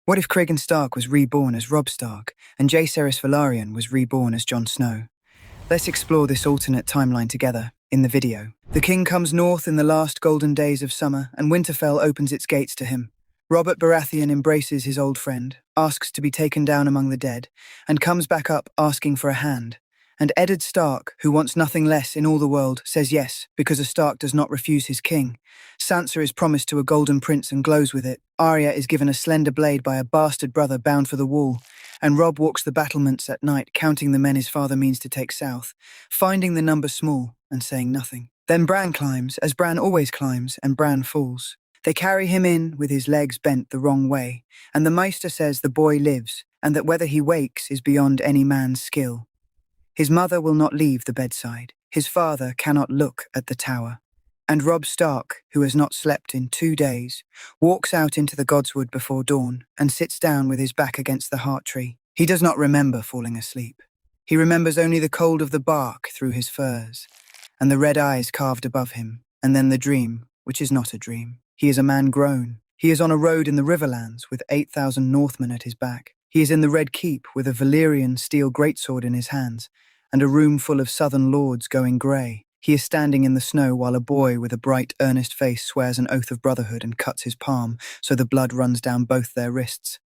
What if Cregan Stark was reborn as Robb Stark, and Jacaerys Velaryon was reborn as Jon Snow? Let's explore this alternate timeline together, in the video. The king comes north in the last golden days of summer, and Winterfell opens its gates to him. Robert Baratheon embraces his old friend, asks to be taken down among the dead, and comes back up asking for a hand. And Eddard Stark, who wants nothing less in all the world, says yes, because a Stark does not refuse his king. Sansa is promised to a golden prince and glows with it. Arya is given a slender blade by a bastard brother bound for the wall. And Robb walks the battlements at night, counting the men his father means to take south, finding the number small and saying nothing. Then Bran climbs, as Bran always climbs, and Bran falls. They carry him in with his legs bent the wrong way, and the Maester says the boy lives, and that whether he wakes is beyond any man's skill. His mother will not leave the bedside. His father cannot look at the tower. And Robb Stark, who has not slept in 2 days, walks out into the godswood before dawn and sits down with his back against the heart tree. He does not remember falling asleep. He remembers only the cold of the bark through his furs, and the red eyes carved above him, and then the dream, which is not a dream. He is a man grown. He is on a road in the Riverlands with 8,000 Northmen at his back. He is in the Red Keep with a Valyrian steel greatsword in his hands, and a room full of southern lords going grey. He is standing in the snow while a boy with a bright, earnest face swears an oath of brotherhood and cuts his palm so the blood runs down both their wrists.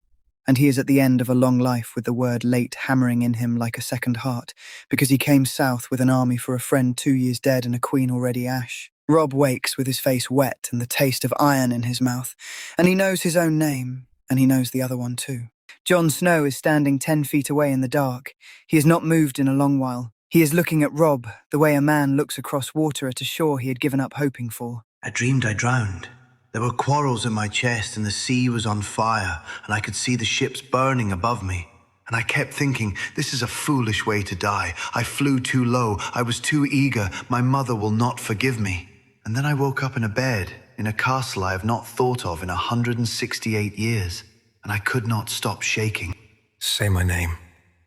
And he is at the end of a long life with the word late hammering in him like a second heart, because he came south with an army for a friend 2 years dead and a queen already ash. Robb wakes with his face wet and the taste of iron in his mouth, and he knows his own name, and he knows the other one too. Jon Snow is standing 10 feet away in the dark. He has not moved in a long while. He is looking at Robb the way a man looks across water at a shore he had given up hoping for. I dreamed I drowned. There were quarrels in my chest and the sea was on fire and I could see the ships burning above me. And I kept thinking, this is a foolish way to die. I flew too low. I was too eager. My mother will not forgive me. And then I woke up in a bed, in a castle I have not thought of in 168 years. And I could not stop shaking. Say my name.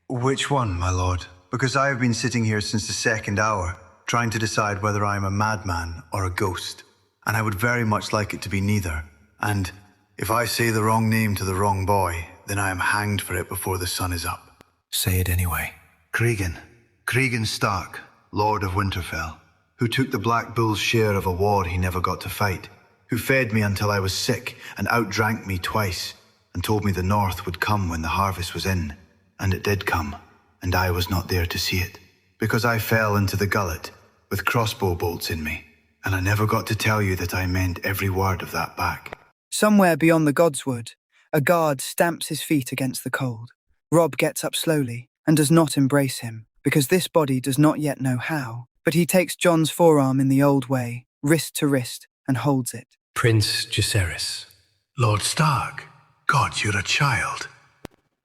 Which one, my lord? Because I have been sitting here since the second hour, trying to decide whether I am a madman or a ghost. And I would very much like it to be neither. And if I say the wrong name to the wrong boy, then I am hanged for it before the sun is up. Say it anyway. Cregan Stark, Lord of Winterfell, who took the Black Bull's share of a war he never got to fight, who fed me until I was sick and outdrank me twice, and told me the north would come when the harvest was in. And it did come, and I was not there to see it, because I fell into the gullet with crossbow bolts in me, and I never got to tell you that I meant every word of that back. Somewhere beyond the godswood, a guard stamps his feet against the cold. Robb gets up slowly and does not embrace him, because this body does not yet know how, but he takes Jon's forearm in the old way, wrist to wrist, and holds it. Prince Jacaerys. Lord Stark, God, you're a child.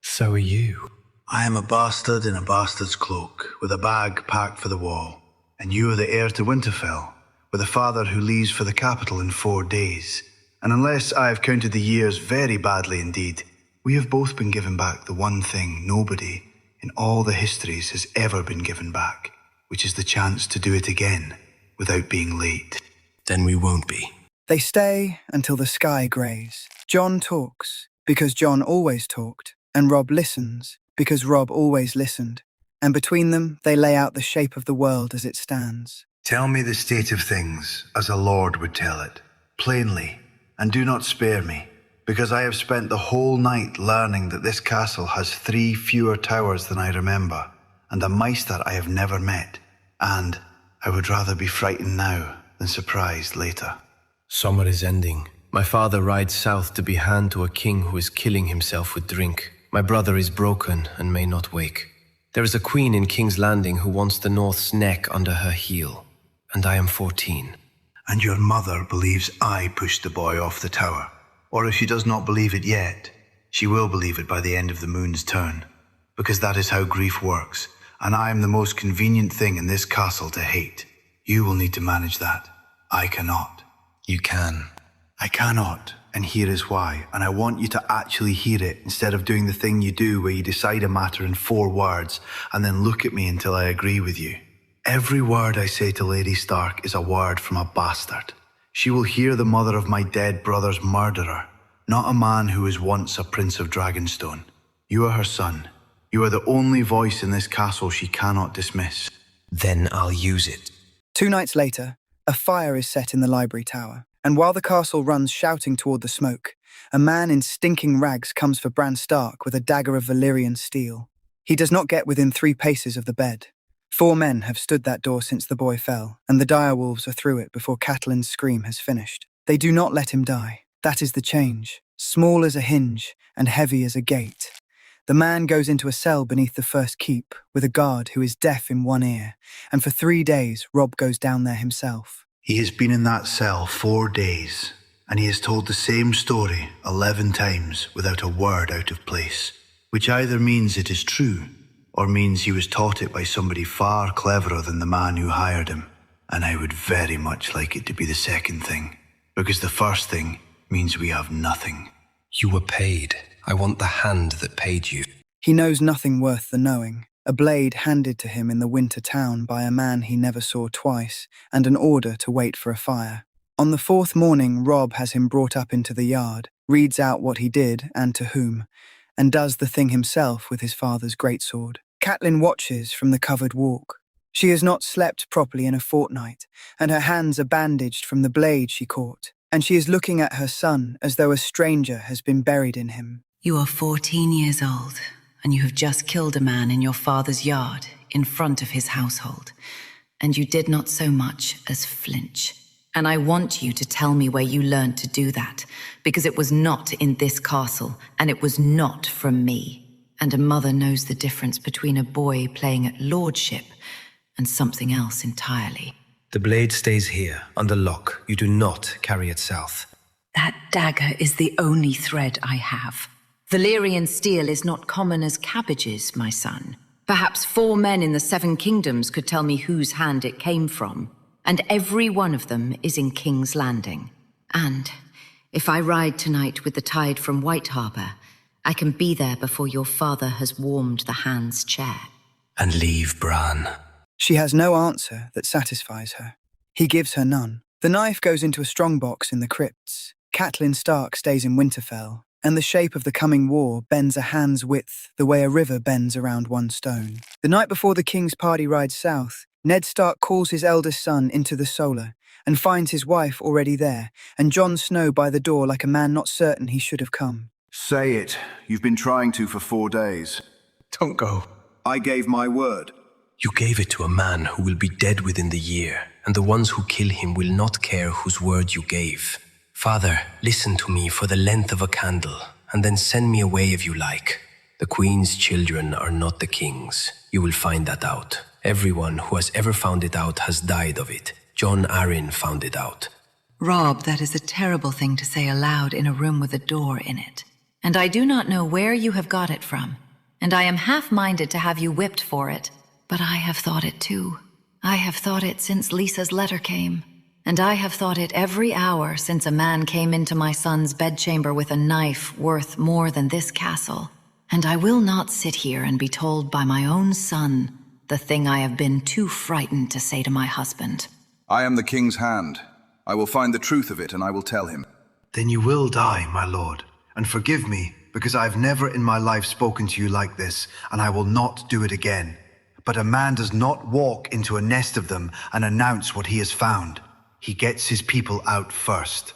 So are you. I am a bastard in a bastard's cloak, with a bag packed for the wall. And you are the heir to Winterfell, with a father who leaves for the capital in 4 days. And unless I have counted the years very badly indeed, we have both been given back the one thing nobody in all the histories has ever been given back, which is the chance to do it again, without being late. Then we won't be. They stay until the sky greys. Jon talks, because Jon always talked, and Robb listens, because Robb always listened. And between them, they lay out the shape of the world as it stands. Tell me the state of things, as a lord would tell it, plainly, and do not spare me, because I have spent the whole night learning that this castle has 3 fewer towers than I remember, and a Maester I have never met, and I would rather be frightened now than surprised later. Summer is ending. My father rides south to be hand to a king who is killing himself with drink. My brother is broken and may not wake. There is a queen in King's Landing who wants the North's neck under her heel, and I am 14. And your mother believes I pushed the boy off the tower. Or if she does not believe it yet, she will believe it by the end of the moon's turn. Because that is how grief works, and I am the most convenient thing in this castle to hate. You will need to manage that. I cannot. You can. I cannot, and here is why, and I want you to actually hear it instead of doing the thing you do where you decide a matter in 4 words and then look at me until I agree with you. Every word I say to Lady Stark is a word from a bastard. She will hear the mother of my dead brother's murderer, not a man who was once a prince of Dragonstone. You are her son. You are the only voice in this castle she cannot dismiss. Then I'll use it. 2 nights later, a fire is set in the library tower, and while the castle runs shouting toward the smoke, a man in stinking rags comes for Bran Stark with a dagger of Valyrian steel. He does not get within 3 paces of the bed. 4 men have stood that door since the boy fell, and the direwolves are through it before Catelyn's scream has finished. They do not let him die. That is the change. Small as a hinge and heavy as a gate. The man goes into a cell beneath the first keep with a guard who is deaf in one ear, and for 3 days Robb goes down there himself. He has been in that cell 4 days, and he has told the same story 11 times without a word out of place, which either means it is true or means he was taught it by somebody far cleverer than the man who hired him. And I would very much like it to be the second thing, because the first thing means we have nothing. You were paid. I want the hand that paid you. He knows nothing worth the knowing. A blade handed to him in the winter town by a man he never saw twice, and an order to wait for a fire. On the 4th morning, Robb has him brought up into the yard, reads out what he did and to whom, and does the thing himself with his father's greatsword. Catelyn watches from the covered walk. She has not slept properly in a fortnight, and her hands are bandaged from the blade she caught, and she is looking at her son as though a stranger has been buried in him. You are 14 years old, and you have just killed a man in your father's yard, in front of his household, and you did not so much as flinch. And I want you to tell me where you learned to do that, because it was not in this castle, and it was not from me. And a mother knows the difference between a boy playing at lordship and something else entirely. The blade stays here, under lock. You do not carry it south. That dagger is the only thread I have. Valyrian steel is not common as cabbages, my son. Perhaps 4 men in the 7 kingdoms could tell me whose hand it came from, and every one of them is in King's Landing. And if I ride tonight with the tide from White Harbour, I can be there before your father has warmed the hand's chair. And leave Bran. She has no answer that satisfies her. He gives her none. The knife goes into a strongbox in the crypts. Catelyn Stark stays in Winterfell, and the shape of the coming war bends a hand's width the way a river bends around one stone. The night before the king's party rides south, Ned Stark calls his eldest son into the solar and finds his wife already there, and Jon Snow by the door like a man not certain he should have come. Say it. You've been trying to for 4 days. Don't go. I gave my word. You gave it to a man who will be dead within the year, and the ones who kill him will not care whose word you gave. Father, listen to me for the length of a candle, and then send me away if you like. The Queen's children are not the King's. You will find that out. Everyone who has ever found it out has died of it. Jon Arryn found it out. Robb, that is a terrible thing to say aloud in a room with a door in it. And I do not know where you have got it from, and I am half-minded to have you whipped for it. But I have thought it too. I have thought it since Lisa's letter came. And I have thought it every hour since a man came into my son's bedchamber with a knife worth more than this castle. And I will not sit here and be told by my own son the thing I have been too frightened to say to my husband. I am the King's hand. I will find the truth of it and I will tell him. Then you will die, my lord. And forgive me, because I have never in my life spoken to you like this, and I will not do it again. But a man does not walk into a nest of them and announce what he has found. He gets his people out first.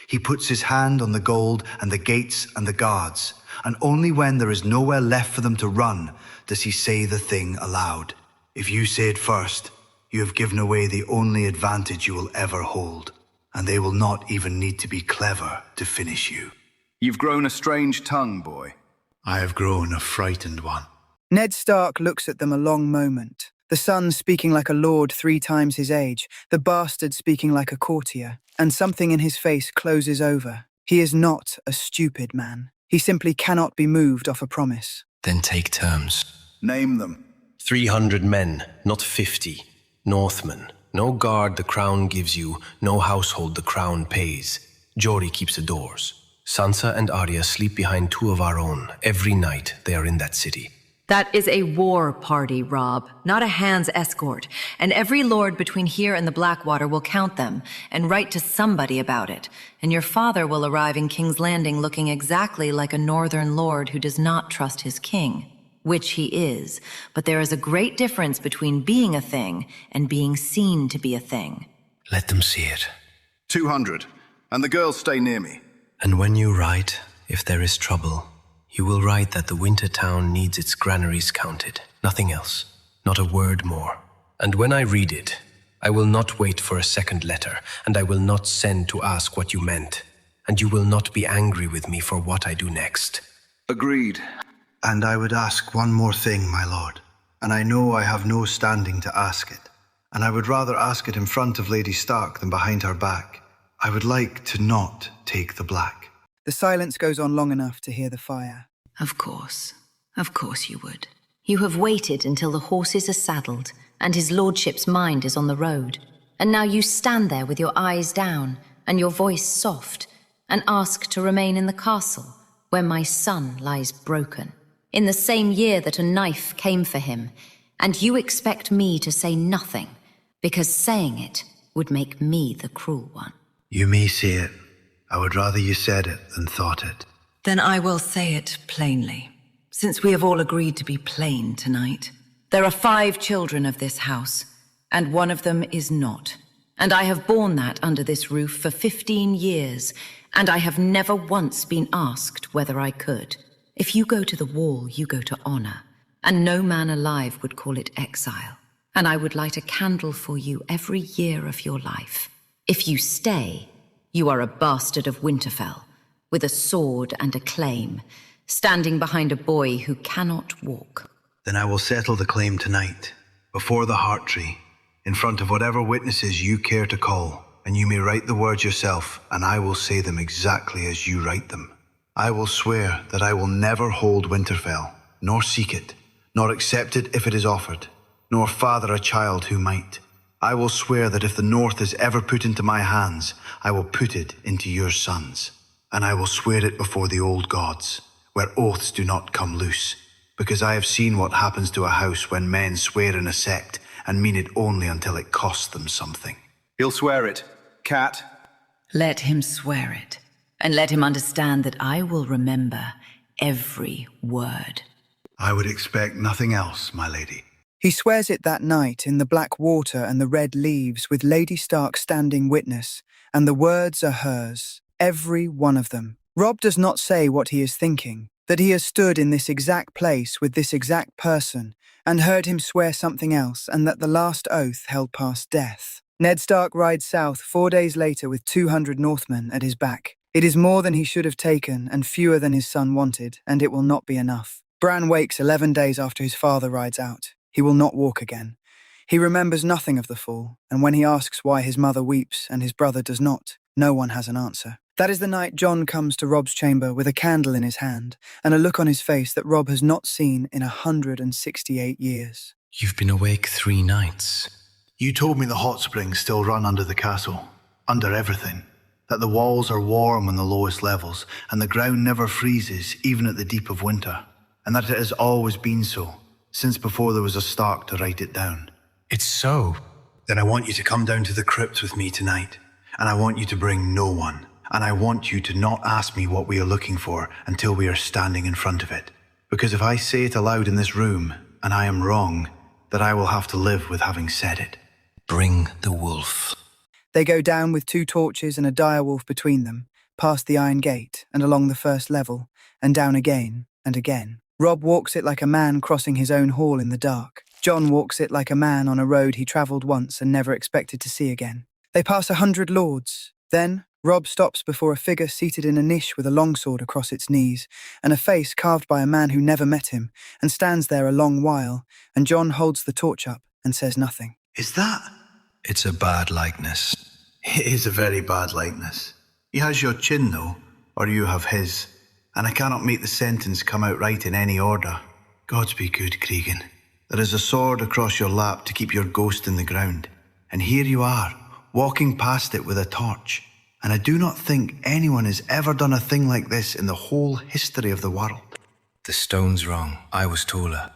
He puts his hand on the gold and the gates and the guards, and only when there is nowhere left for them to run does he say the thing aloud. If you say it first, you have given away the only advantage you will ever hold, and they will not even need to be clever to finish you. You've grown a strange tongue, boy. I have grown a frightened one. Ned Stark looks at them a long moment. The son speaking like a lord 3 times his age, the bastard speaking like a courtier, and something in his face closes over. He is not a stupid man. He simply cannot be moved off a promise. Then take terms. Name them. 300 men, not 50. Northmen. No guard the crown gives you, no household the crown pays. Jory keeps the doors. Sansa and Arya sleep behind 2 of our own. Every night they are in that city. That is a war party, Robb, not a hand's escort. And every lord between here and the Blackwater will count them and write to somebody about it. And your father will arrive in King's Landing looking exactly like a northern lord who does not trust his king. Which he is. But there is a great difference between being a thing and being seen to be a thing. Let them see it. 200. And the girls stay near me. And when you write, if there is trouble, you will write that the winter town needs its granaries counted. Nothing else. Not a word more. And when I read it, I will not wait for a second letter, and I will not send to ask what you meant. And you will not be angry with me for what I do next. Agreed. And I would ask one more thing, my lord. And I know I have no standing to ask it. And I would rather ask it in front of Lady Stark than behind her back. I would like to not take the black. The silence goes on long enough to hear the fire. Of course you would. You have waited until the horses are saddled and his lordship's mind is on the road. And now you stand there with your eyes down and your voice soft and ask to remain in the castle where my son lies broken. In the same year that a knife came for him, and you expect me to say nothing, because saying it would make me the cruel one. You may say it. I would rather you said it than thought it. Then I will say it plainly, since we have all agreed to be plain tonight. There are 5 children of this house, and one of them is not. And I have borne that under this roof for 15 years, and I have never once been asked whether I could. If you go to the wall, you go to honor, and no man alive would call it exile. And I would light a candle for you every year of your life. If you stay, you are a bastard of Winterfell, with a sword and a claim, standing behind a boy who cannot walk. Then I will settle the claim tonight, before the heart tree, in front of whatever witnesses you care to call, and you may write the words yourself, and I will say them exactly as you write them. I will swear that I will never hold Winterfell, nor seek it, nor accept it if it is offered, nor father a child who might. I will swear that if the North is ever put into my hands, I will put it into your sons. And I will swear it before the old gods, where oaths do not come loose, because I have seen what happens to a house when men swear in a sect and mean it only until it costs them something. He'll swear it. Cat. Let him swear it, and let him understand that I will remember every word. I would expect nothing else, my lady. He swears it that night in the black water and the red leaves, with Lady Stark standing witness, and the words are hers, every one of them. Robb does not say what he is thinking, that he has stood in this exact place with this exact person, and heard him swear something else, and that the last oath held past death. Ned Stark rides south 4 days later with 200 Northmen at his back. It is more than he should have taken, and fewer than his son wanted, and it will not be enough. Bran wakes 11 days after his father rides out. He will not walk again. He remembers nothing of the fall, and when he asks why his mother weeps and his brother does not, no one has an answer. That is the night Jon comes to Robb's chamber with a candle in his hand and a look on his face that Robb has not seen in 168 years. You've been awake 3 nights. You told me the hot springs still run under the castle, under everything, that the walls are warm on the lowest levels and the ground never freezes even at the deep of winter, and that it has always been so, since before there was a Stark to write it down. It's so. Then I want you to come down to the crypts with me tonight, and I want you to bring no one, and I want you to not ask me what we are looking for until we are standing in front of it. Because if I say it aloud in this room, and I am wrong, that I will have to live with having said it. Bring the wolf. They go down with 2 torches and a direwolf between them, past the iron gate and along the first level, and down again and again. Robb walks it like a man crossing his own hall in the dark. Jon walks it like a man on a road he travelled once and never expected to see again. They pass 100 lords. Then Robb stops before a figure seated in a niche with a longsword across its knees, and a face carved by a man who never met him, and stands there a long while, and Jon holds the torch up and says nothing. Is that? It's a bad likeness. It is a very bad likeness. He has your chin, though, or you have his, and I cannot make the sentence come out right in any order. Gods be good, Cregan. There is a sword across your lap to keep your ghost in the ground, and here you are, walking past it with a torch, and I do not think anyone has ever done a thing like this in the whole history of the world. The stone's wrong. I was taller.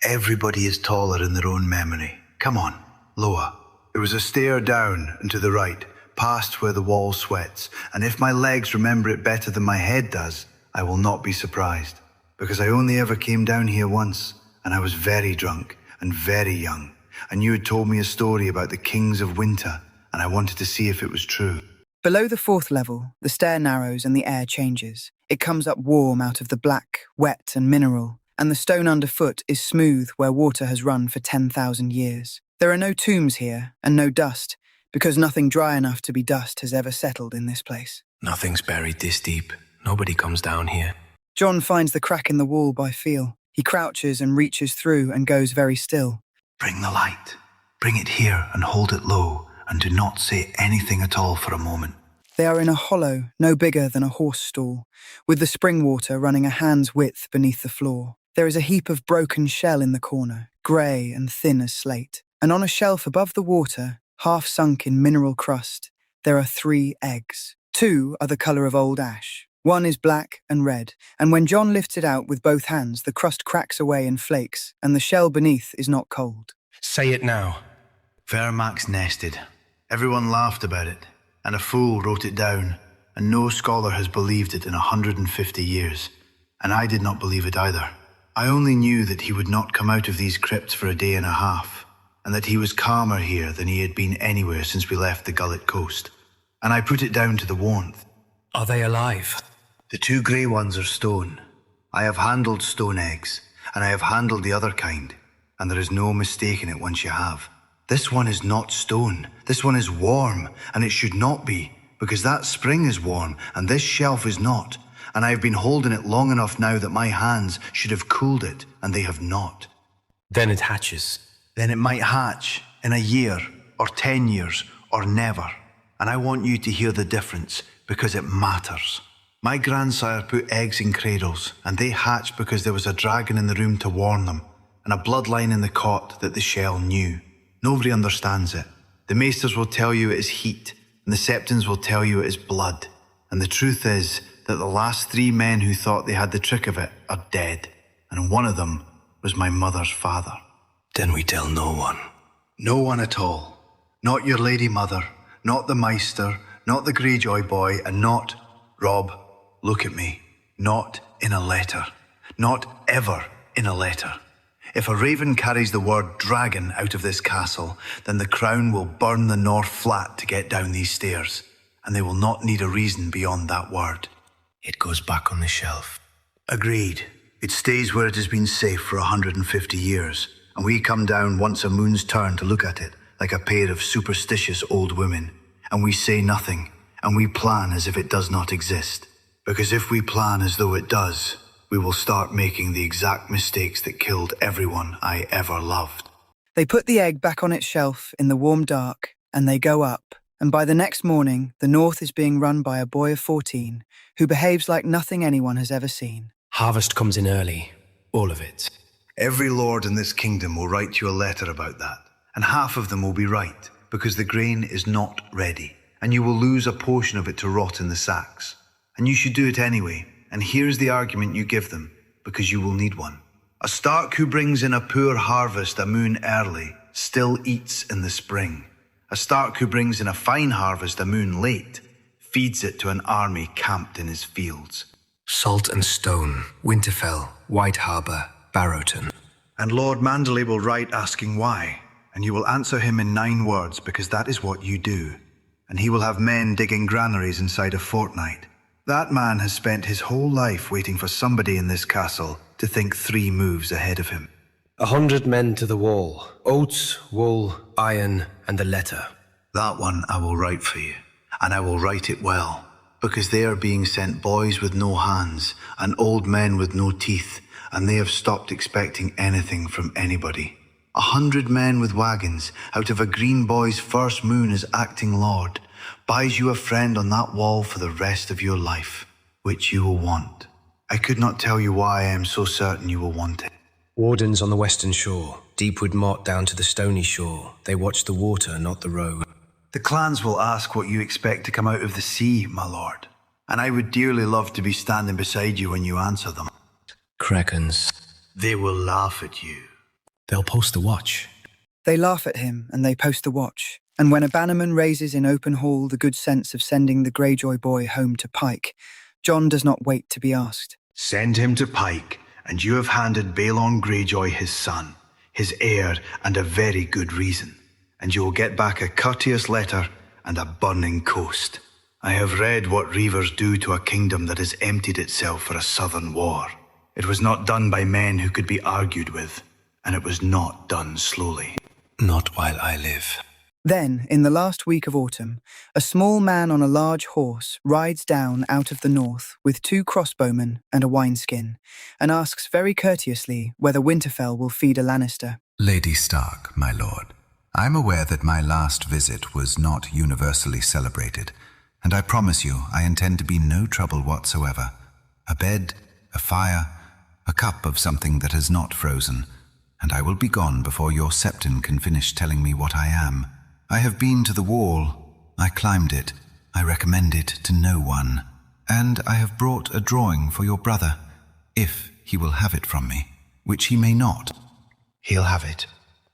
Everybody is taller in their own memory. Come on, lower. There was a stair down and to the right, past where the wall sweats, and if my legs remember it better than my head does, I will not be surprised, because I only ever came down here once, and I was very drunk and very young, and you had told me a story about the kings of winter, and I wanted to see if it was true. Below the 4th level, the stair narrows and the air changes. It comes up warm out of the black, wet and mineral, and the stone underfoot is smooth where water has run for 10,000 years. There are no tombs here, and no dust, because nothing dry enough to be dust has ever settled in this place. Nothing's buried this deep. Nobody comes down here. Jon finds the crack in the wall by feel. He crouches and reaches through and goes very still. Bring the light. Bring it here and hold it low, and do not say anything at all for a moment. They are in a hollow no bigger than a horse stall, with the spring water running a hand's width beneath the floor. There is a heap of broken shell in the corner, grey and thin as slate, and on a shelf above the water, half sunk in mineral crust, there are 3 eggs. 2 are the colour of old ash. 1 is black and red, and when Jon lifts it out with both hands, the crust cracks away in flakes, and the shell beneath is not cold. Say it now. Vermax nested. Everyone laughed about it, and a fool wrote it down, and no scholar has believed it in 150 years, and I did not believe it either. I only knew that he would not come out of these crypts for a day and a half, and that he was calmer here than he had been anywhere since we left the Gullet coast, and I put it down to the warmth. Are they alive? The 2 grey ones are stone. I have handled stone eggs, and I have handled the other kind, and there is no mistaking it once you have. This one is not stone. This one is warm, and it should not be, because that spring is warm, and this shelf is not, and I have been holding it long enough now that my hands should have cooled it, and they have not. Then it hatches. Then it might hatch in a year, or 10 years, or never, and I want you to hear the difference, because it matters. My grandsire put eggs in cradles, and they hatched because there was a dragon in the room to warn them, and a bloodline in the cot that the shell knew. Nobody understands it. The Maesters will tell you it is heat, and the Septons will tell you it is blood. And the truth is that the last 3 men who thought they had the trick of it are dead, and one of them was my mother's father. Then we tell no one. No one at all. Not your lady mother, not the Maester, not the Greyjoy boy, and not, Robb, look at me, not in a letter. Not ever in a letter. If a raven carries the word dragon out of this castle, then the crown will burn the north flat to get down these stairs, and they will not need a reason beyond that word. It goes back on the shelf. Agreed. It stays where it has been safe for 150 years, and we come down once a moon's turn to look at it, like a pair of superstitious old women, and we say nothing, and we plan as if it does not exist. Because if we plan as though it does, we will start making the exact mistakes that killed everyone I ever loved. They put the egg back on its shelf in the warm dark, and they go up, and by the next morning, the north is being run by a boy of 14, who behaves like nothing anyone has ever seen. Harvest comes in early. All of it. Every lord in this kingdom will write you a letter about that, and half of them will be right, because the grain is not ready, and you will lose a portion of it to rot in the sacks. And you should do it anyway, and here's the argument you give them, because you will need one. A Stark who brings in a poor harvest a moon early still eats in the spring. A Stark who brings in a fine harvest a moon late feeds it to an army camped in his fields. Salt and Stone, Winterfell, White Harbour, Baratheon. And Lord Manderley will write asking why, and you will answer him in 9 words, because that is what you do. And he will have men digging granaries inside a fortnight. That man has spent his whole life waiting for somebody in this castle to think 3 moves ahead of him. 100 men to the wall. Oats, wool, iron, and a letter. That one I will write for you, and I will write it well, because they are being sent boys with no hands and old men with no teeth, and they have stopped expecting anything from anybody. 100 men with wagons out of a green boy's first moon as acting lord buys you a friend on that wall for the rest of your life, which you will want. I could not tell you why I am so certain you will want it. Wardens on the western shore, Deepwood Motte down to the stony shore. They watch the water, not the road. The clans will ask what you expect to come out of the sea, my lord, and I would dearly love to be standing beside you when you answer them. Krakens. They will laugh at you. They'll post a watch. They laugh at him and they post the watch. And when a bannerman raises in open hall the good sense of sending the Greyjoy boy home to Pike, Jon does not wait to be asked. Send him to Pike, and you have handed Balon Greyjoy his son, his heir, and a very good reason. And you will get back a courteous letter and a burning coast. I have read what reavers do to a kingdom that has emptied itself for a southern war. It was not done by men who could be argued with, and it was not done slowly. Not while I live. Then, in the last week of autumn, a small man on a large horse rides down out of the north with 2 crossbowmen and a wineskin, and asks very courteously whether Winterfell will feed a Lannister. Lady Stark, my lord, I'm aware that my last visit was not universally celebrated, and I promise you I intend to be no trouble whatsoever. A bed, a fire, a cup of something that has not frozen, and I will be gone before your septon can finish telling me what I am. I have been to the wall, I climbed it, I recommend it to no one, and I have brought a drawing for your brother, if he will have it from me, which he may not. He'll have it.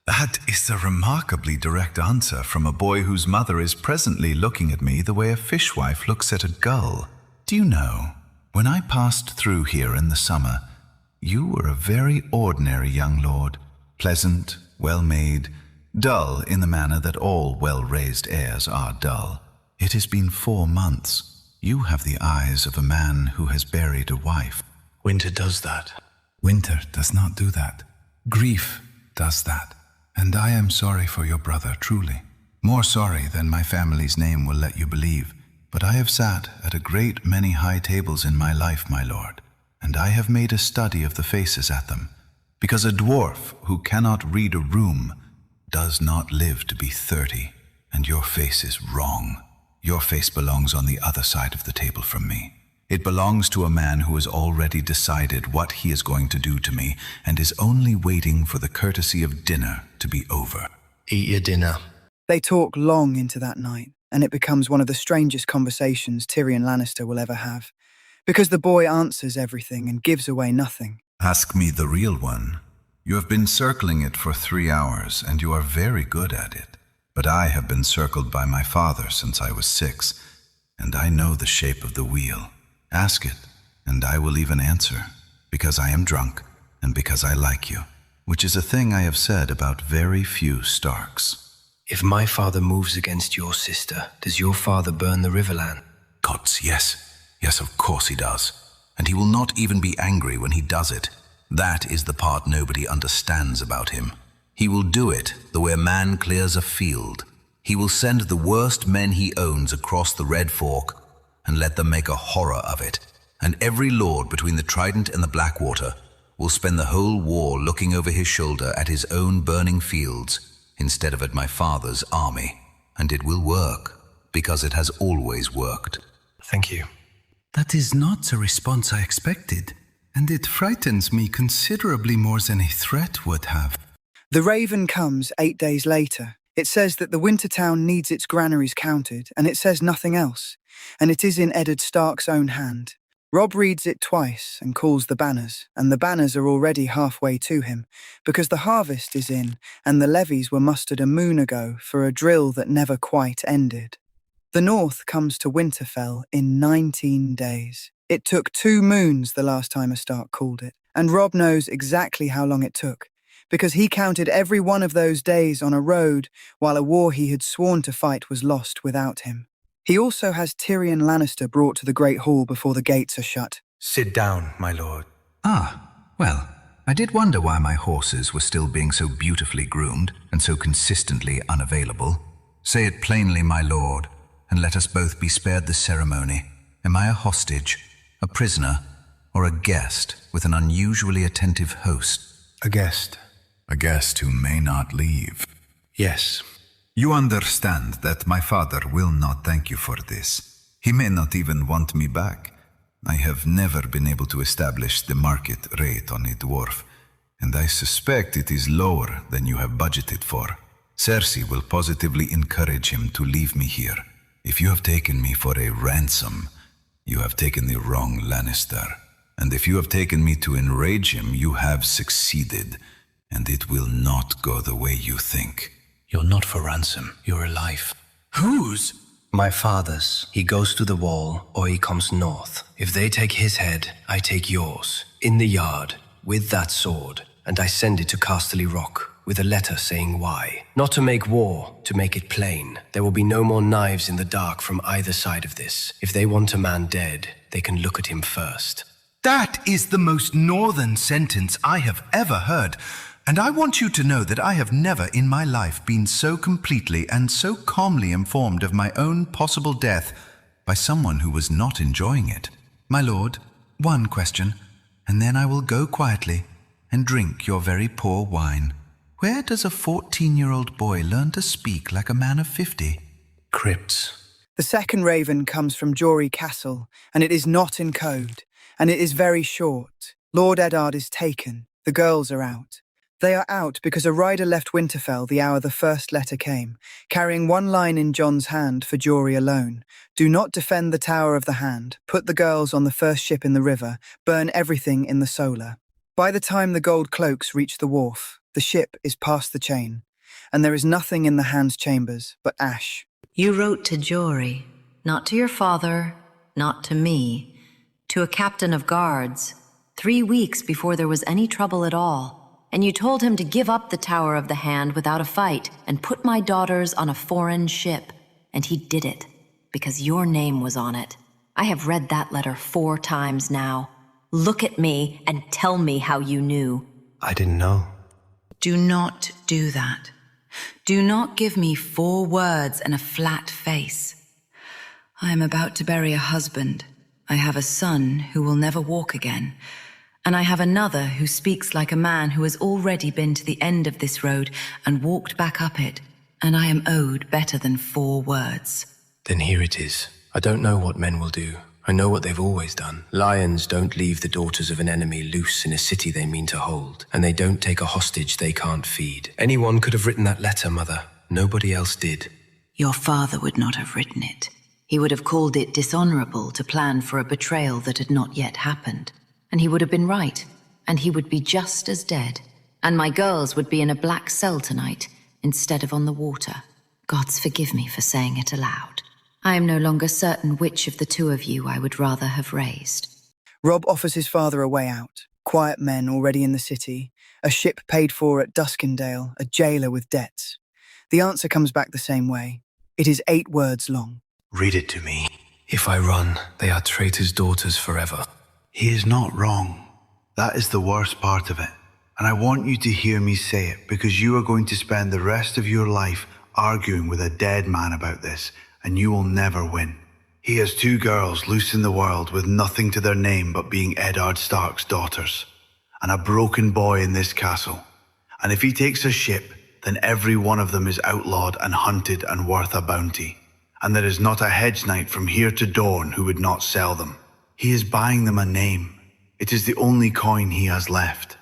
That is a remarkably direct answer from a boy whose mother is presently looking at me the way a fishwife looks at a gull. Do you know, when I passed through here in the summer, you were a very ordinary young lord, pleasant, well-made, dull in the manner that all well-raised heirs are dull. It has been 4 months. You have the eyes of a man who has buried a wife. Winter does that. Winter does not do that. Grief does that. And I am sorry for your brother, truly. More sorry than my family's name will let you believe. But I have sat at a great many high tables in my life, my lord, and I have made a study of the faces at them, because a dwarf who cannot read a room does not live to be 30, and your face is wrong. Your face belongs on the other side of the table from me. It belongs to a man who has already decided what he is going to do to me and is only waiting for the courtesy of dinner to be over. Eat your dinner. They talk long into that night, and it becomes one of the strangest conversations Tyrion Lannister will ever have, because the boy answers everything and gives away nothing. Ask me the real one. You have been circling it for 3 hours, and you are very good at it. But I have been circled by my father since I was 6, and I know the shape of the wheel. Ask it, and I will even answer, because I am drunk, and because I like you, which is a thing I have said about very few Starks. If my father moves against your sister, does your father burn the Riverland? Gods, yes. Yes, of course he does. And he will not even be angry when he does it. That is the part nobody understands about him. He will do it the way a man clears a field. He will send the worst men he owns across the Red Fork and let them make a horror of it. And every lord between the Trident and the Blackwater will spend the whole war looking over his shoulder at his own burning fields instead of at my father's army. And it will work, because it has always worked. Thank you. That is not a response I expected, and it frightens me considerably more than a threat would have. The Raven comes 8 days later. It says that the winter town needs its granaries counted, and it says nothing else, and it is in Eddard Stark's own hand. Robb reads it twice and calls the banners, and the banners are already halfway to him, because the harvest is in, and the levies were mustered a moon ago for a drill that never quite ended. The North comes to Winterfell in 19 days. It took 2 moons the last time a Stark called it, and Robb knows exactly how long it took, because he counted every one of those days on a road while a war he had sworn to fight was lost without him. He also has Tyrion Lannister brought to the Great Hall before the gates are shut. Sit down, my lord. Well, I did wonder why my horses were still being so beautifully groomed and so consistently unavailable. Say it plainly, my lord, and let us both be spared the ceremony. Am I a hostage, a prisoner, or a guest with an unusually attentive host? A guest. A guest who may not leave. Yes. You understand that my father will not thank you for this. He may not even want me back. I have never been able to establish the market rate on a dwarf, and I suspect it is lower than you have budgeted for. Cersei will positively encourage him to leave me here. If you have taken me for a ransom, you have taken the wrong Lannister. And if you have taken me to enrage him, you have succeeded. and it will not go the way you think. You're not for ransom. You're alive. Whose? My father's. He goes to the wall, or he comes north. If they take his head, I take yours. In the yard, with that sword, and I send it to Casterly Rock, with a letter saying why. Not to make war, to make it plain. There will be no more knives in the dark from either side of this. If they want a man dead, they can look at him first. That is the most northern sentence I have ever heard. And I want you to know that I have never in my life been so completely and so calmly informed of my own possible death by someone who was not enjoying it. My lord, one question, and then I will go quietly and drink your very poor wine. Where does a 14-year-old boy learn to speak like a man of 50? Crypts. The second raven comes from Jory Castle, and it is not in code, and it is very short. Lord Eddard is taken. The girls are out. They are out because a rider left Winterfell the hour the first letter came, carrying one line in Jon's hand for Jory alone. Do not defend the Tower of the Hand. Put the girls on the first ship in the river. Burn everything in the solar. By the time the gold cloaks reach the wharf, the ship is past the chain, and there is nothing in the hand's chambers but ash. You wrote to Jory, not to your father, not to me, to a captain of guards, 3 weeks before there was any trouble at all. And you told him to give up the Tower of the Hand without a fight and put my daughters on a foreign ship. And he did it, because your name was on it. I have read that letter 4 times now. Look at me and tell me how you knew. I didn't know. Do not do that. Do not give me 4 words and a flat face. I am about to bury a husband. I have a son who will never walk again. And I have another who speaks like a man who has already been to the end of this road and walked back up it. And I am owed better than 4 words. Then here it is. I don't know what men will do. I know what they've always done. Lions don't leave the daughters of an enemy loose in a city they mean to hold, and they don't take a hostage they can't feed. Anyone could have written that letter, Mother. Nobody else did. Your father would not have written it. He would have called it dishonorable to plan for a betrayal that had not yet happened. And he would have been right, and he would be just as dead. And my girls would be in a black cell tonight, instead of on the water. Gods forgive me for saying it aloud. I am no longer certain which of the 2 of you I would rather have raised. Robb offers his father a way out. Quiet men already in the city, a ship paid for at Duskendale, a jailer with debts. The answer comes back the same way. It is 8 words long. Read it to me. If I run, they are traitors' daughters forever. He is not wrong. That is the worst part of it. And I want you to hear me say it, because you are going to spend the rest of your life arguing with a dead man about this, and you will never win. He has 2 girls loose in the world with nothing to their name but being Eddard Stark's daughters, and a broken boy in this castle. And if he takes a ship, then every one of them is outlawed and hunted and worth a bounty. And there is not a hedge knight from here to Dorne who would not sell them. He is buying them a name. It is the only coin he has left.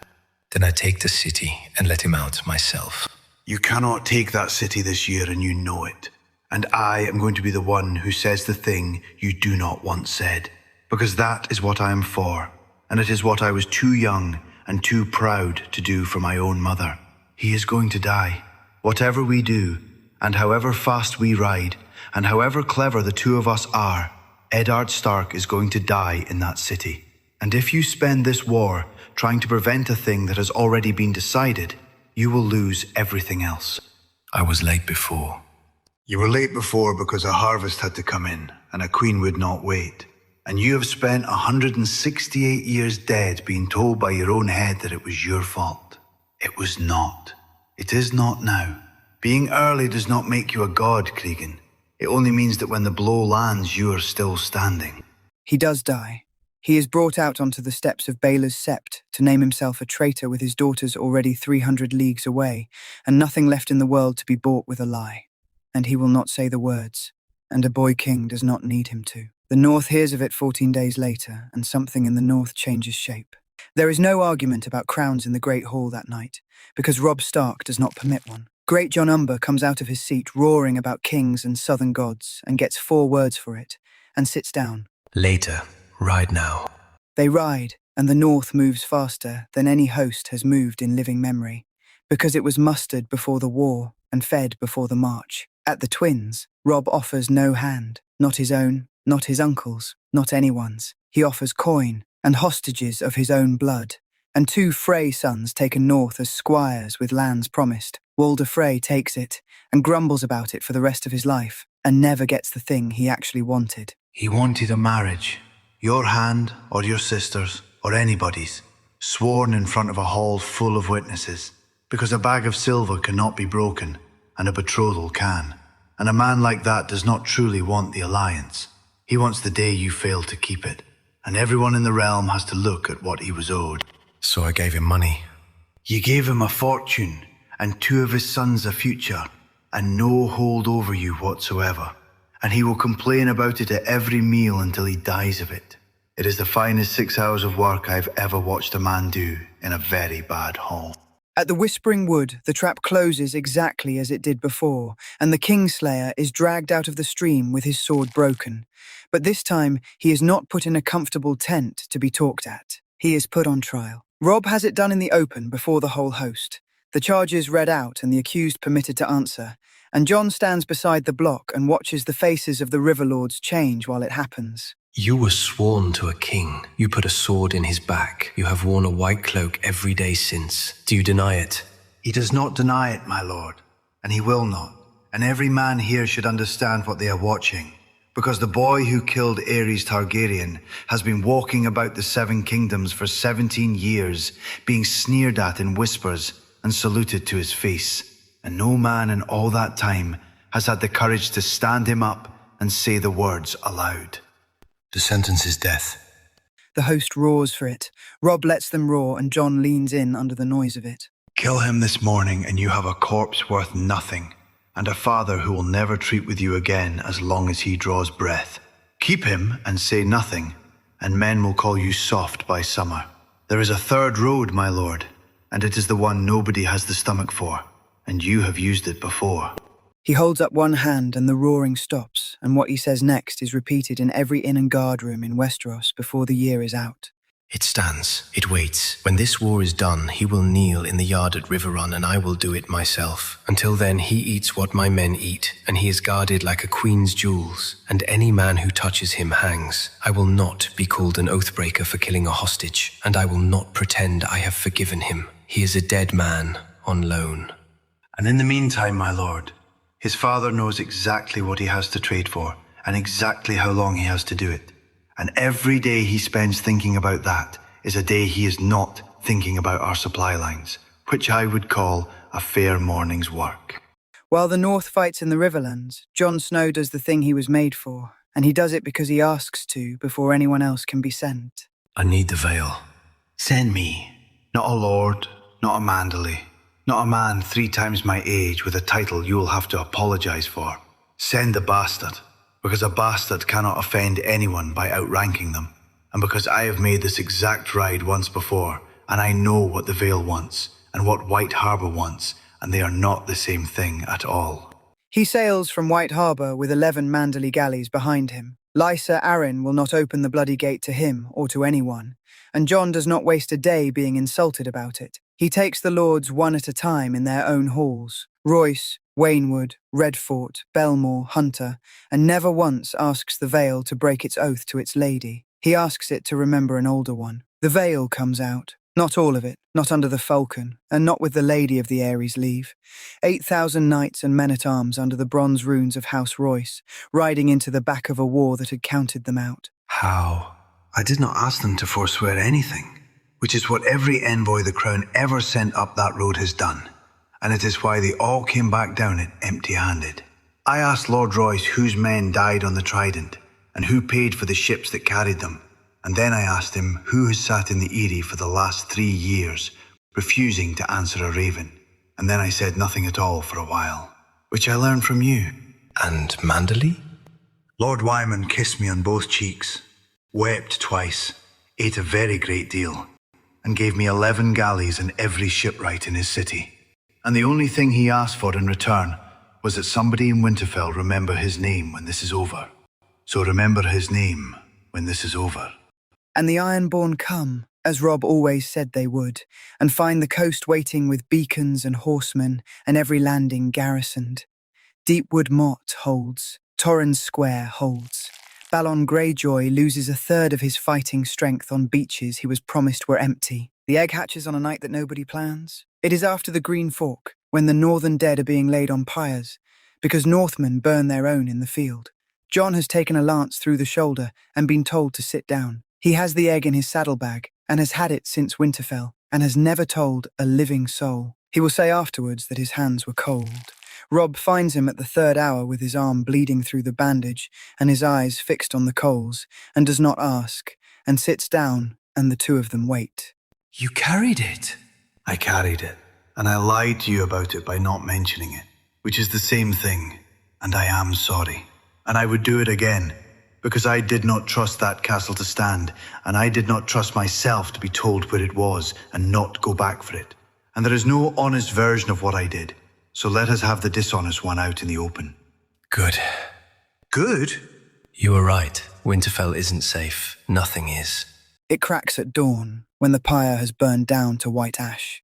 Then I take the city and let him out myself. You cannot take that city this year, and you know it. And I am going to be the one who says the thing you do not want said. Because that is what I am for. And it is what I was too young and too proud to do for my own mother. He is going to die. Whatever we do, and however fast we ride, and however clever the 2 of us are, Eddard Stark is going to die in that city. And if you spend this war trying to prevent a thing that has already been decided, you will lose everything else. I was late before. You were late before because a harvest had to come in, and a queen would not wait. And you have spent 168 years dead being told by your own head that it was your fault. It was not. It is not now. Being early does not make you a god, Cregan. It only means that when the blow lands, you are still standing. He does die. He is brought out onto the steps of Baela's Sept to name himself a traitor with his daughters already 300 leagues away, and nothing left in the world to be bought with a lie. And he will not say the words, and a boy king does not need him to. The North hears of it 14 days later, and something in the North changes shape. There is no argument about crowns in the Great Hall that night, because Robb Stark does not permit one. Great Jon Umber comes out of his seat roaring about kings and southern gods, and gets 4 words for it, and sits down. Later. Ride now. They ride, and the North moves faster than any host has moved in living memory. because it was mustered before the war and fed before the march. At the twins, Robb offers no hand, not his own, not his uncle's, not anyone's. He offers coin and hostages of his own blood, and 2 Frey sons taken north as squires with lands promised. Walder Frey takes it and grumbles about it for the rest of his life, and never gets the thing he actually wanted. He wanted a marriage, your hand or your sister's or anybody's, sworn in front of a hall full of witnesses, because a bag of silver cannot be broken and a betrothal can. And a man like that does not truly want the alliance. He wants the day you fail to keep it, and everyone in the realm has to look at what he was owed. So I gave him money. You gave him a fortune, and 2 of his sons a future, and no hold over you whatsoever. And he will complain about it at every meal until he dies of it. It is the finest 6 hours of work I've ever watched a man do in a very bad hall. At the Whispering Wood, the trap closes exactly as it did before, and the Kingslayer is dragged out of the stream with his sword broken. But this time, he is not put in a comfortable tent to be talked at. He is put on trial. Robb has it done in the open before the whole host. The charges read out and the accused permitted to answer, and Jon stands beside the block and watches the faces of the Riverlords change while it happens. You were sworn to a king. You put a sword in his back. You have worn a white cloak every day since. Do you deny it? He does not deny it, my lord, and he will not. And every man here should understand what they are watching, because the boy who killed Aerys Targaryen has been walking about the 7 kingdoms for 17 years, being sneered at in whispers and saluted to his face. And no man in all that time has had the courage to stand him up and say the words aloud. The sentence is death. The host roars for it. Robb lets them roar, and Jon leans in under the noise of it. Kill him this morning and you have a corpse worth nothing, and a father who will never treat with you again as long as he draws breath. Keep him and say nothing, and men will call you soft by summer. There is a 3rd road, my lord, and it is the one nobody has the stomach for, and you have used it before. He holds up one hand and the roaring stops, and what he says next is repeated in every inn and guard room in Westeros before the year is out. It stands. It waits. When this war is done, he will kneel in the yard at Riverrun, and I will do it myself. Until then, he eats what my men eat, and he is guarded like a queen's jewels, and any man who touches him hangs. I will not be called an oathbreaker for killing a hostage, and I will not pretend I have forgiven him. He is a dead man on loan. And in the meantime, my lord, his father knows exactly what he has to trade for, and exactly how long he has to do it. And every day he spends thinking about that is a day he is not thinking about our supply lines, which I would call a fair morning's work. While the North fights in the Riverlands, Jon Snow does the thing he was made for, and he does it because he asks to before anyone else can be sent. I need the Vale. Send me, not a lord, not a Manderly, not a man 3 times my age with a title you will have to apologize for. Send the bastard, because a bastard cannot offend anyone by outranking them, and because I have made this exact ride once before, and I know what the Vale wants, and what White Harbour wants, and they are not the same thing at all. He sails from White Harbour with 11 Manderly galleys behind him. Lysa Arryn will not open the bloody gate to him or to anyone, and Jon does not waste a day being insulted about it. He takes the lords one at a time in their own halls, Royce, Waynwood, Redfort, Belmore, Hunter, and never once asks the Vale to break its oath to its lady. He asks it to remember an older one. The Vale comes out. Not all of it, not under the falcon, and not with the lady of the Ares leave. 8,000 knights and men-at-arms under the bronze runes of House Royce, riding into the back of a war that had counted them out. How? I did not ask them to forswear anything, which is what every envoy the crown ever sent up that road has done, and it is why they all came back down it empty-handed. I asked Lord Royce whose men died on the Trident, and who paid for the ships that carried them, and then I asked him who has sat in the Eyrie for the last 3 years, refusing to answer a raven, and then I said nothing at all for a while, which I learned from you. And Manderly? Lord Wyman kissed me on both cheeks, wept twice, ate a very great deal, and gave me 11 galleys and every shipwright in his city. And the only thing he asked for in return was that somebody in Winterfell remember his name when this is over. So remember his name when this is over. And the Ironborn come, as Robb always said they would, and find the coast waiting with beacons and horsemen and every landing garrisoned. Deepwood Motte holds. Torrens Square holds. Balon Greyjoy loses a third of his fighting strength on beaches he was promised were empty. The egg hatches on a night that nobody plans. It is after the Green Fork, when the northern dead are being laid on pyres, because Northmen burn their own in the field. Jon has taken a lance through the shoulder and been told to sit down. He has the egg in his saddlebag and has had it since Winterfell and has never told a living soul. He will say afterwards that his hands were cold. Robb finds him at the third hour with his arm bleeding through the bandage and his eyes fixed on the coals, and does not ask, and sits down, and the two of them wait. You carried it. I carried it, and I lied to you about it by not mentioning it, which is the same thing, and I am sorry. And I would do it again, because I did not trust that castle to stand, and I did not trust myself to be told where it was and not go back for it. And there is no honest version of what I did. So let us have the dishonest one out in the open. Good. Good? You were right. Winterfell isn't safe. Nothing is. It cracks at dawn, when the pyre has burned down to white ash.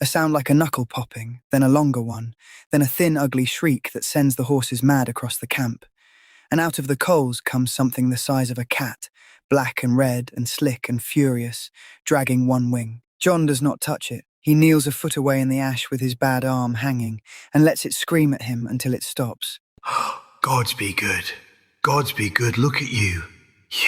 A sound like a knuckle popping, then a longer one, then a thin, ugly shriek that sends the horses mad across the camp. And out of the coals comes something the size of a cat, black and red and slick and furious, dragging one wing. Jon does not touch it. He kneels a foot away in the ash with his bad arm hanging and lets it scream at him until it stops. Gods be good. Gods be good. Look at you.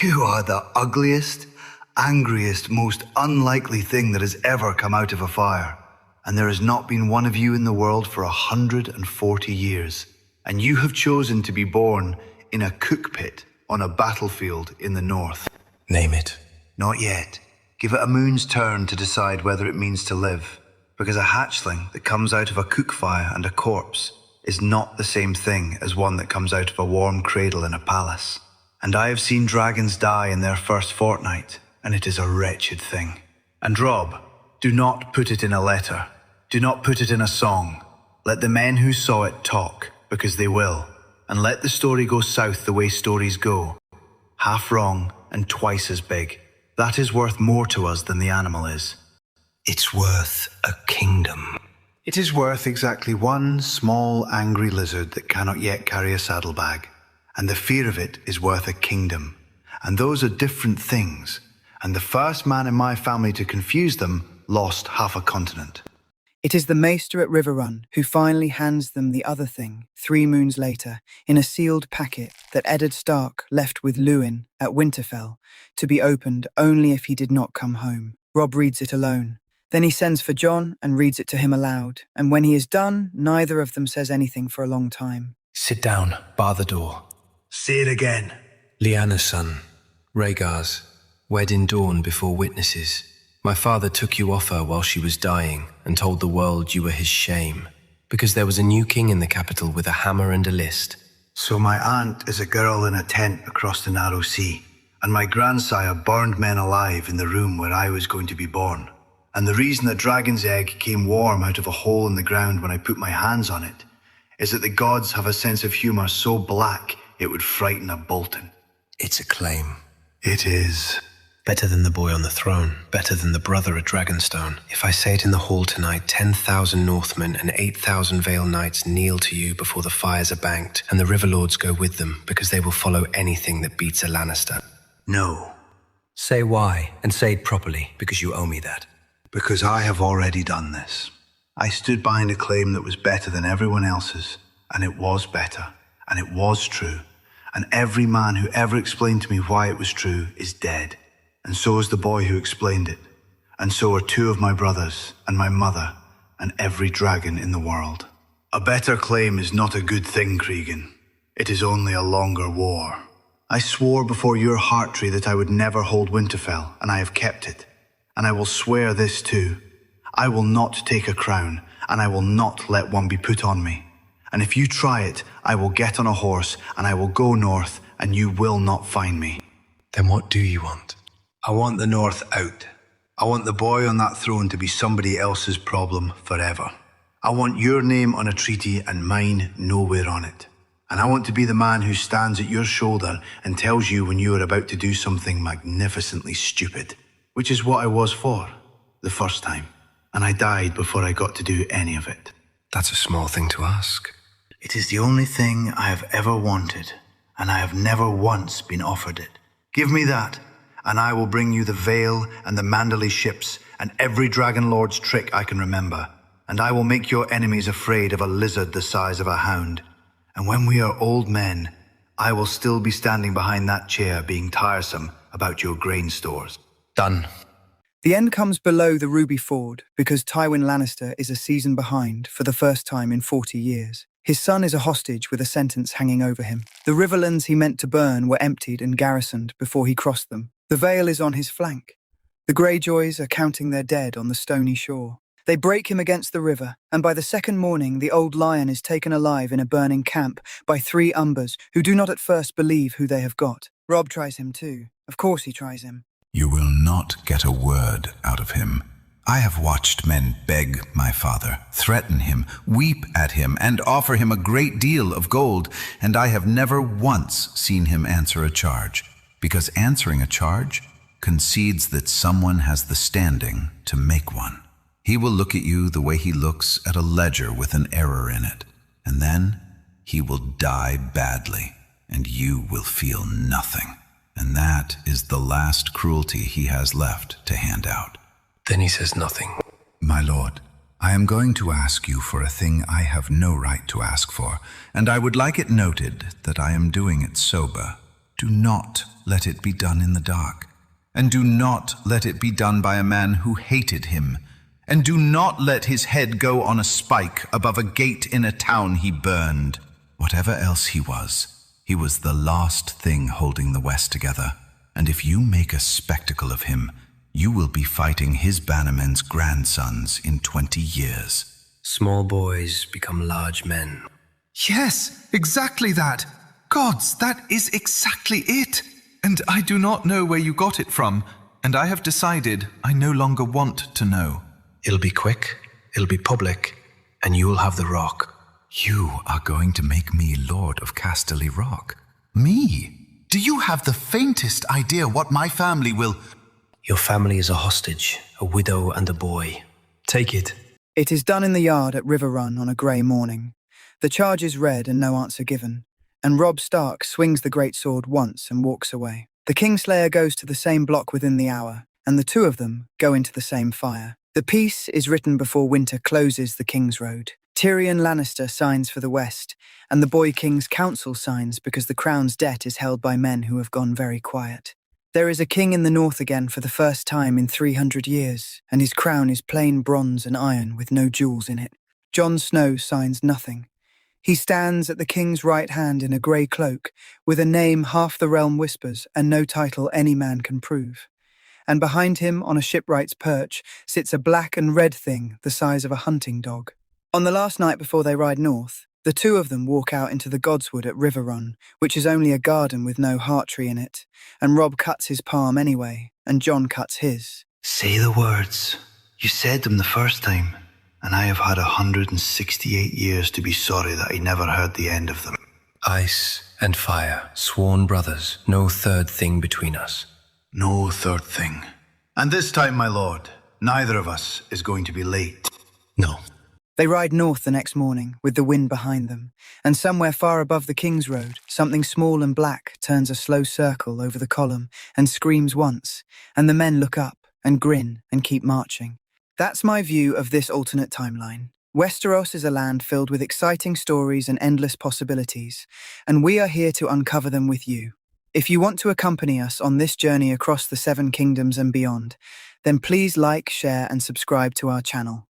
You are the ugliest, angriest, most unlikely thing that has ever come out of a fire. And there has not been one of you in the world for 140 years. And you have chosen to be born in a cook pit on a battlefield in the north. Name it. Not yet. Give it a moon's turn to decide whether it means to live, because a hatchling that comes out of a cook fire and a corpse is not the same thing as one that comes out of a warm cradle in a palace. And I have seen dragons die in their first fortnight, and it is a wretched thing. And Robb, do not put it in a letter. Do not put it in a song. Let the men who saw it talk, because they will, and let the story go south the way stories go. Half wrong and twice as big. That is worth more to us than the animal is. It's worth a kingdom. It is worth exactly one small angry lizard that cannot yet carry a saddlebag, and the fear of it is worth a kingdom. And those are different things, and the first man in my family to confuse them lost half a continent. It is the Maester at Riverrun who finally hands them the other thing, 3 moons later, in a sealed packet that Eddard Stark left with Lewin at Winterfell, to be opened only if he did not come home. Robb reads it alone. Then he sends for Jon and reads it to him aloud, and when he is done, neither of them says anything for a long time. Sit down, bar the door. Say it again. Lyanna's son, Rhaegar's, wed in dawn before witnesses. My father took you off her while she was dying and told the world you were his shame, because there was a new king in the capital with a hammer and a list. So my aunt is a girl in a tent across the narrow sea, and my grandsire burned men alive in the room where I was going to be born. And the reason the dragon's egg came warm out of a hole in the ground when I put my hands on it is that the gods have a sense of humour so black it would frighten a Bolton. It's a claim. It is. Better than the boy on the throne, better than the brother at Dragonstone. If I say it in the hall tonight, 10,000 Northmen and 8,000 Vale Knights kneel to you before the fires are banked, and the River Lords go with them, because they will follow anything that beats a Lannister. No. Say why, and say it properly, because you owe me that. Because I have already done this. I stood behind a claim that was better than everyone else's, and it was better, and it was true, and every man who ever explained to me why it was true is dead. And so is the boy who explained it. And so are 2 of my brothers, and my mother, and every dragon in the world. A better claim is not a good thing, Cregan. It is only a longer war. I swore before your heart tree that I would never hold Winterfell, and I have kept it. And I will swear this too. I will not take a crown, and I will not let one be put on me. And if you try it, I will get on a horse, and I will go north, and you will not find me. Then what do you want? I want the North out. I want the boy on that throne to be somebody else's problem forever. I want your name on a treaty and mine nowhere on it. And I want to be the man who stands at your shoulder and tells you when you are about to do something magnificently stupid. which is what I was for the first time, and I died before I got to do any of it. That's a small thing to ask. It is the only thing I have ever wanted, and I have never once been offered it. Give me that, and I will bring you the Vale and the Manderley ships and every Dragon Lord's trick I can remember, and I will make your enemies afraid of a lizard the size of a hound. And when we are old men, I will still be standing behind that chair being tiresome about your grain stores. Done. The end comes below the Ruby Ford because Tywin Lannister is a season behind for the first time in 40 years. His son is a hostage with a sentence hanging over him. The riverlands he meant to burn were emptied and garrisoned before he crossed them. The Vale is on his flank. The Greyjoys are counting their dead on the stony shore. They break him against the river, and by the second morning the old lion is taken alive in a burning camp by 3 Umbers who do not at first believe who they have got. Robb tries him too. Of course he tries him. You will not get a word out of him. I have watched men beg my father, threaten him, weep at him, and offer him a great deal of gold, and I have never once seen him answer a charge, because answering a charge concedes that someone has the standing to make one. He will look at you the way he looks at a ledger with an error in it, and then he will die badly, and you will feel nothing. And that is the last cruelty he has left to hand out. Then he says nothing. My lord, I am going to ask you for a thing I have no right to ask for, and I would like it noted that I am doing it sober. Do not let it be done in the dark, and do not let it be done by a man who hated him, and do not let his head go on a spike above a gate in a town he burned. Whatever else he was the last thing holding the West together, and if you make a spectacle of him, you will be fighting his bannermen's grandsons in 20 years. Small boys become large men. Yes, exactly that. Gods, that is exactly it. And I do not know where you got it from, and I have decided I no longer want to know. It'll be quick, it'll be public, and you'll have the rock. You are going to make me Lord of Casterly Rock. Me? Do you have the faintest idea what my family will... Your family is a hostage, a widow and a boy. Take it. It is done in the yard at River Run on a grey morning. The charge is read and no answer given, and Robb Stark swings the great sword once and walks away. The Kingslayer goes to the same block within the hour, and the 2 of them go into the same fire. The peace is written before winter closes the King's Road. Tyrion Lannister signs for the West, and the Boy King's Council signs because the crown's debt is held by men who have gone very quiet. There is a king in the north again for the first time in 300 years, and his crown is plain bronze and iron with no jewels in it. Jon Snow signs nothing. He stands at the king's right hand in a grey cloak, with a name half the realm whispers and no title any man can prove. And behind him, on a shipwright's perch, sits a black and red thing the size of a hunting dog. On the last night before they ride north, the 2 of them walk out into the godswood at River Run, which is only a garden with no heart tree in it, and Robb cuts his palm anyway, and Jon cuts his. Say the words. You said them the first time, and I have had 168 years to be sorry that I never heard the end of them. Ice and fire, sworn brothers, no third thing between us. No third thing. And this time, my lord, neither of us is going to be late. No. They ride north the next morning, with the wind behind them, and somewhere far above the King's Road, something small and black turns a slow circle over the column and screams once, and the men look up and grin and keep marching. That's my view of this alternate timeline. Westeros is a land filled with exciting stories and endless possibilities, and we are here to uncover them with you. If you want to accompany us on this journey across the 7 kingdoms and beyond, then please like, share, and subscribe to our channel.